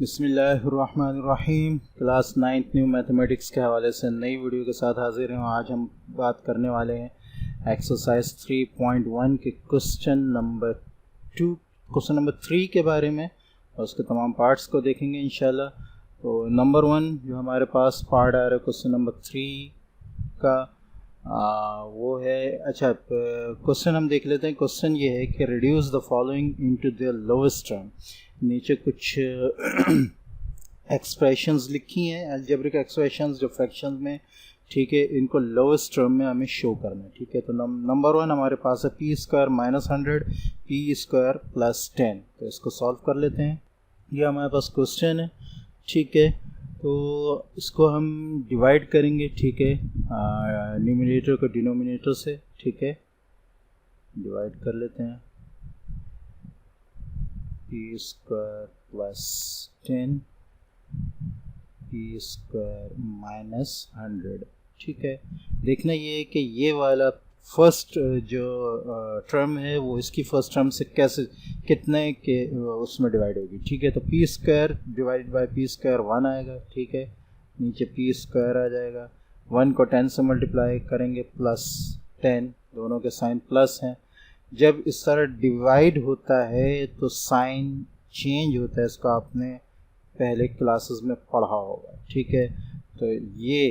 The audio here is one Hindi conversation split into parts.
बिस्मिल्लाहिर्रहमानिर्रहीम। क्लास 9th न्यू मैथमेटिक्स के हवाले से नई वीडियो के साथ हाजिर हूँ। आज हम बात करने वाले हैं एक्सरसाइज 3.1 के क्वेश्चन नंबर 3 के बारे में और उसके तमाम पार्ट्स को देखेंगे इंशाल्लाह। तो नंबर 1 जो हमारे पास पार्ट आ रहा है क्वेश्चन नंबर 3 का वो है। अच्छा, क्वेश्चन हम देख लेते हैं। क्वेश्चन ये है कि reduce the following into the lowest term. नीचे कुछ एक्सप्रेशंस लिखी हैं, अलजेब्रिक एक्सप्रेशंस जो फ्रैक्शंस में, ठीक है, इनको लोएस्ट टर्म में हमें शो करना है। ठीक है, तो नंबर 1 हमारे पास है P square minus 100 P square plus 10। तो इसको सॉल्व कर लेते हैं। ये हमारे पास क्वेश्चन है। ठीक है, तो इसको हम डिवाइड करेंगे। ठीक है, न्यूमरेटर को डिनोमिनेटर से। ठीक है, डिवाइड कर लेते हैं। P square plus 10 P square minus 100। ठीक है, देखना ये है कि ये वाला फर्स्ट जो टर्म है वो इसकी फर्स्ट टर्म से कैसे कितने के उसमें डिवाइड होगी। ठीक है, तो P square divide by P square 1 आएगा। ठीक है, नीचे पी स्क्वायर आ जाएगा। 1 को 10 से मल्टीप्लाई करेंगे प्लस 10, दोनों के साइन प्लस हैं। जब इस तरह डिवाइड होता है तो साइन चेंज होता है, इसको आपने पहले क्लासेस में पढ़ा होगा। ठीक है, तो ये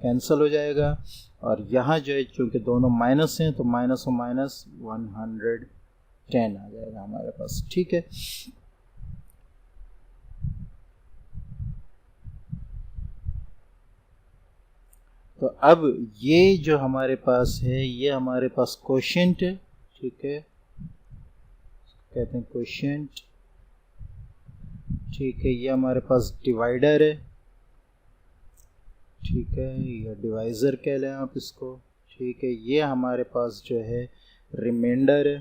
कैंसिल हो जाएगा और यहाँ जो है चूँकि दोनों माइनस हैं तो माइनस और माइनस 110 आ जाएगा हमारे पास। ठीक है, तो अब ये जो हमारे पास है ये हमारे पास क्वोशिएंट है। ठीक है, कहते हैं क्वोशिएंट। ठीक है, ये हमारे पास डिवाइडर है। ठीक है, या डिवाइज़र कह लें आप इसको। ठीक है, ये हमारे पास जो है रिमाइंडर है।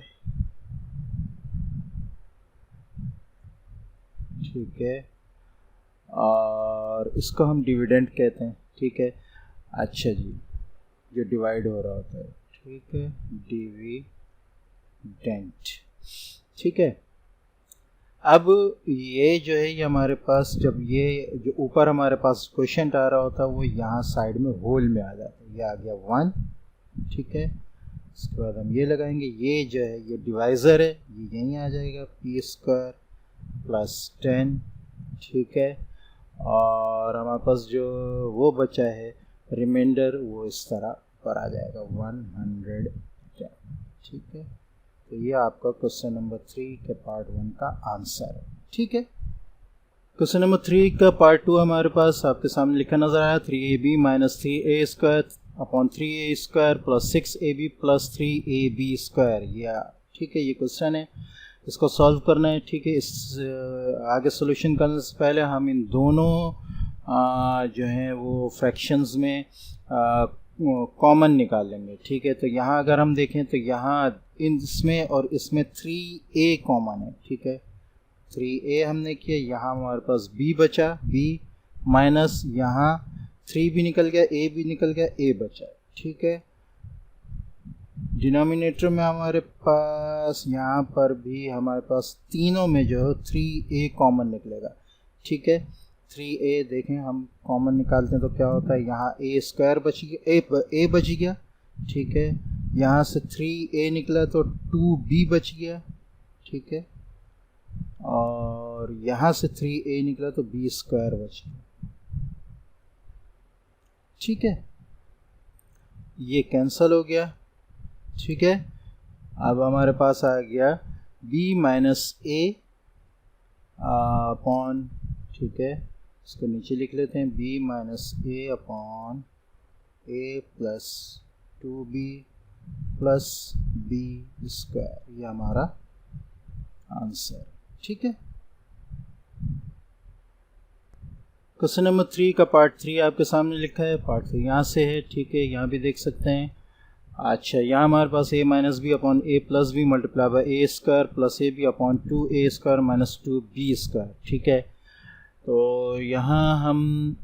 ठीक है, और इसको हम डिविडेंड कहते हैं। ठीक है, अच्छा जी, जो डिवाइड हो रहा होता है। ठीक है, डिविडेंट। ठीक है, अब ये जो है ये हमारे पास जब ये जो ऊपर हमारे पास क्वोशिएंट आ रहा होता है वो यहाँ साइड में होल में आ जाता है। ये आ गया 1। ठीक है, इसके बाद हम ये लगाएंगे। ये जो है ये डिवाइज़र है, ये यहीं आ जाएगा पी स्क्वायर प्लस 10। ठीक है, और हमारे पास जो वो बचा है रिमाइंडर वो इस तरह पर आ जाएगा 110। ठीक है, तो ये आपका क्वेश्चन नंबर 3 के पार्ट 1 का आंसर है। ठीक है, क्वेश्चन नंबर 3 का पार्ट 2 हमारे पास आपके सामने लिखा नजर आया। 3ab minus 3a square upon 3a square plus 6ab plus 3ab square. ये ठीक है, ये क्वेश्चन है, इसको सॉल्व करना है। ठीक है, इस आगे सॉल्यूशन करने से पहले हम इन दोनों जो हैं वो फ्रैक्शंस में कॉमन निकाल लेंगे। ठीक है, तो यहाँ अगर हम देखें तो यहाँ इसमें और इसमें 3a कॉमन है। ठीक है, 3a हमने किया, यहाँ हमारे पास b बचा, b माइनस यहाँ 3 भी निकल गया, a भी निकल गया, a बचा। ठीक है, डिनोमिनेटर में हमारे पास यहाँ पर भी हमारे पास तीनों में जो है 3a कॉमन निकलेगा। ठीक है, 3a देखें हम कॉमन निकालते हैं तो क्या होता है, यहाँ a स्क्वायर बच गया, a बच गया। ठीक है, यहाँ से 3a निकला तो 2b बच गया। ठीक है, और यहाँ से 3a निकला तो b स्क्वायर बच गया। ठीक है, ये कैंसिल हो गया। ठीक है, अब हमारे पास आ गया b माइनस a अपॉन, ठीक है, इसको नीचे लिख लेते हैं, b minus a upon a plus 2b plus b square. ये हमारा आंसर। ठीक है, क्वेश्चन नंबर 3 का पार्ट 3 आपके सामने लिखा है। पार्ट 3 यहाँ से है। ठीक है, यहाँ भी देख सकते हैं। अच्छा, यहाँ हमारे पास a minus B upon a plus B multiply by a square plus A B upon 2a square minus 2b square. ठीक है, तो यहाँ हम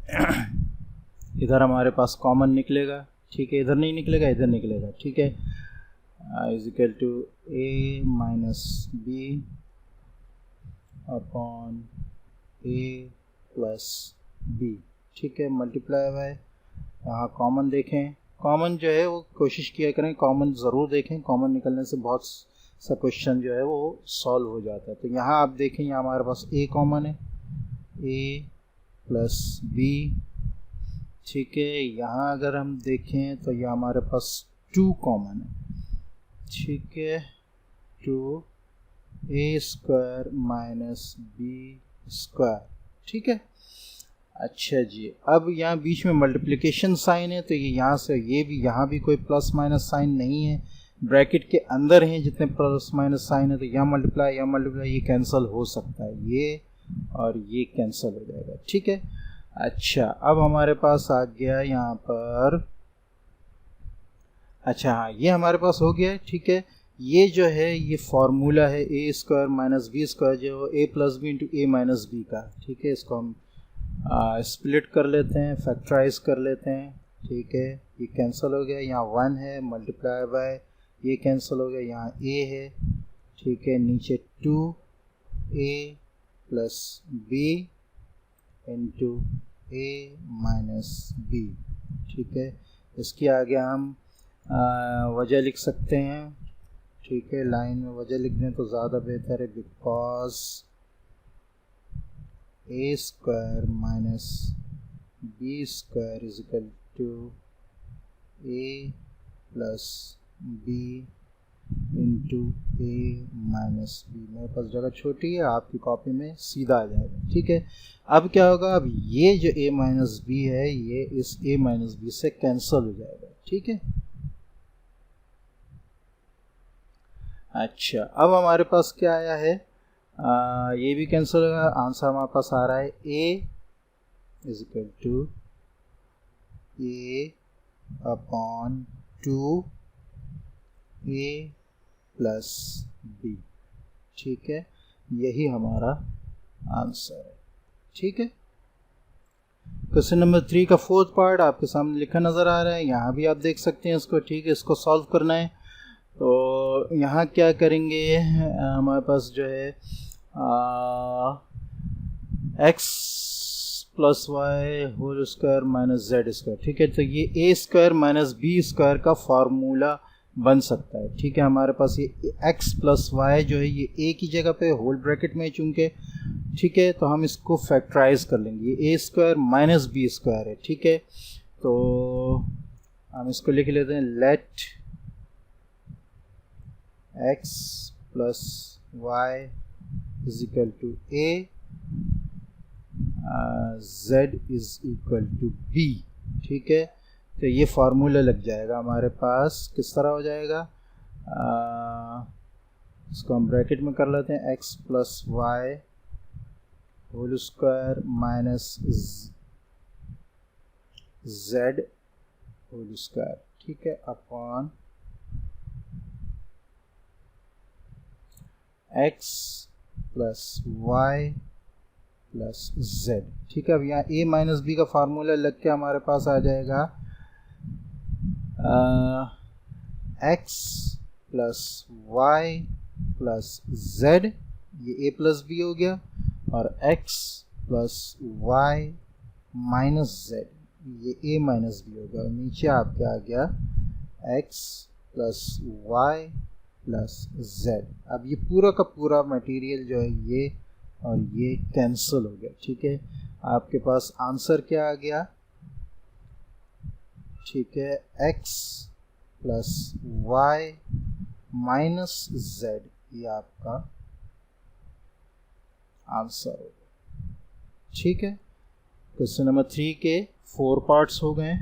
इधर हमारे पास कॉमन निकलेगा। ठीक है, इधर नहीं निकलेगा, इधर निकलेगा। ठीक है, is equal to a minus B upon A plus B, ठीक है, मल्टीप्लाई बाय, यहाँ कॉमन देखें, कॉमन जो है वो कोशिश किया करें, कॉमन ज़रूर देखें, कॉमन निकलने से बहुत सा क्वेश्चन जो है वो सॉल्व हो जाता है। तो यहाँ आप देखें, यहाँ हमारे पास ए कॉमन है, ए प्लस बी, ठीक है। यहाँ अगर हम देखें तो यहाँ हमारे पास 2 कॉमन है, ठीक है, 2 ए स्क्वायर माइनस बी स्क्वायर, ठीक है। अच्छा जी, अब यहाँ बीच में मल्टीप्लिकेशन साइन है, तो ये यहाँ से ये भी, यहाँ भी कोई प्लस माइनस साइन नहीं है, ब्रैकेट के अंदर हैं जितने प्लस माइनस साइन है, तो यहाँ मल्टीप्लाई ये कैंसिल हो सकता है, ये और ये कैंसिल हो जाएगा, ठीक है। अच्छा, अब हमारे पास आ गया यहाँ पर, अच्छा हाँ, ये हमारे पास हो गया है, ठीक है। ये जो है ये फॉर्मूला है ए स्क्वायर माइनस बी स्क्वायर, जो ए plus B into A minus b का, ठीक है। इसको हम स्प्लिट कर लेते हैं, फैक्टराइज कर लेते हैं, ठीक है। ये कैंसिल हो गया, यहाँ 1 है, मल्टीप्लाई बाय, ये कैंसिल हो गया, यहाँ ए है, ठीक है, नीचे 2 A plus B into A minus B, ठीक है। इसके आगे हम वजह लिख सकते हैं, ठीक है, लाइन में वजह लिख दें तो ज़्यादा बेहतर है, because A square minus B square is equal to A plus B into A minus B. मेरे पास जगह छोटी है, आपकी कॉपी में सीधा आ जाएगा, ठीक है। अब क्या होगा, अब ये जो ए माइनस बी है ये इस ए माइनस बी से कैंसिल हो जाएगा, ठीक है। अच्छा, अब हमारे पास क्या आया है, ये भी कैंसिल होगा, आंसर हमारे पास आ रहा है A is equal to A upon 2 A plus B, ठीक है। यही हमारा आंसर है, ठीक है। क्वेश्चन नंबर 3 का 4th पार्ट आपके सामने लिखा नज़र आ रहा है, यहाँ भी आप देख सकते हैं इसको, ठीक है। इसको सॉल्व करना है, तो यहाँ क्या करेंगे, हमारे पास जो है x plus y whole square minus z square, ठीक है। तो ये a square minus B square का फार्मूला बन सकता है, ठीक है। हमारे पास ये एक्स प्लस वाई जो है ये ए की जगह पे होल ब्रैकेट में चूंकि, ठीक है, तो हम इसको फैक्टराइज कर लेंगे, ये a square minus B square है, ठीक है। तो हम इसको लिख लेते हैं, let x plus y is equal to a, z is equal to b, ठीक है। तो ये फार्मूला लग जाएगा हमारे पास, किस तरह हो जाएगा, इसको हम ब्रैकेट में कर लेते हैं, x plus y whole square minus z whole square, ठीक है, upon x plus y plus z, ठीक है। अब यहाँ a माइनस बी का फार्मूला लग के हमारे पास आ जाएगा x plus y plus z, ये a प्लस बी हो गया, और x plus y minus z, ये a माइनस बी हो गया, और नीचे आपके आ गया x plus y plus z। अब ये पूरा का पूरा मटेरियल जो है ये और ये कैंसिल हो गया, ठीक है। आपके पास आंसर क्या आ गया, ठीक है, x plus y minus z, ये आपका आंसर होगा, ठीक है। क्वेश्चन नंबर 3 के 4 पार्ट्स हो गए।